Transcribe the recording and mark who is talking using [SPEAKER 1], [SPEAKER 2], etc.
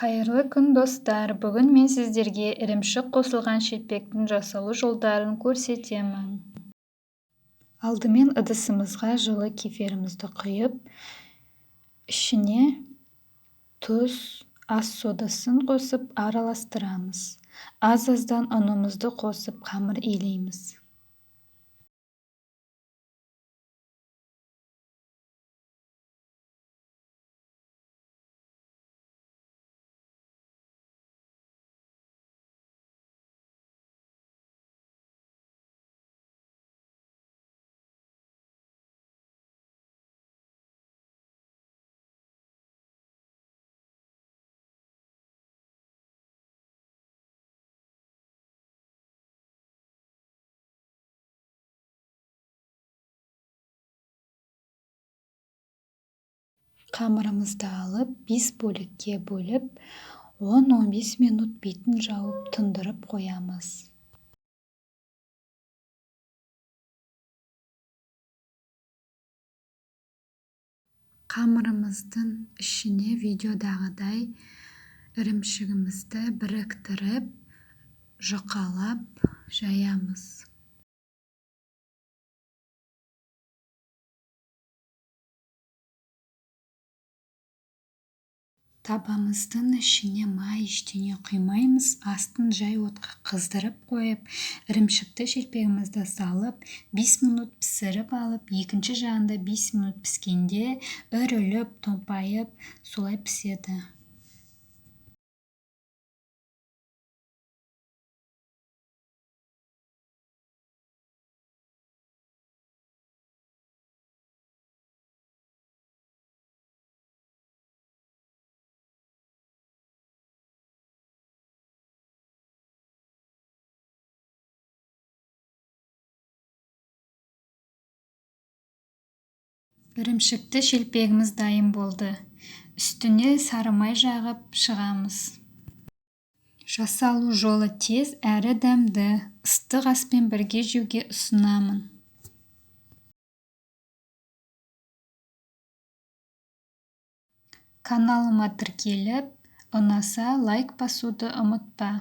[SPEAKER 1] Қайырлы күн достар! Бүгін мен сіздерге ірімшік қосылған шелпектің жасалу жолдарын көрсетемін. Алдымен ыдысымызға жылы кефирімізді құйып, ішіне тұз, ас содасын қосып араластырамыз. Аз-аздан ұнымызды қосып қамыр илейміз. Қамырымызды алып, 5 бөлікке бөліп, 10-15 минут бетін жауып тұндырып қоямыз. Қамырымыздың ішіне видеодағыдай ірімшігімізді біріктіріп, жұқалап жаямыз. Табамыздың ішіне май ештеңе құймаймыз, астын жай отқа қыздырып қойып, ірімшікті шелпегімізді салып, 5 минут пісіріп алып, екінші жағында 5 минут піскенде үріліп, томпайып, солай піседі. Ірімшікті шелпегіміз дайын болды. Үстіне сары май жағып шығамыз. Жасалу жолы тез әрі дәмді. Ыстық аспен бірге жеуге ұсынамын. Каналыма тіркеліп, ұнаса лайк басуды ұмытпа.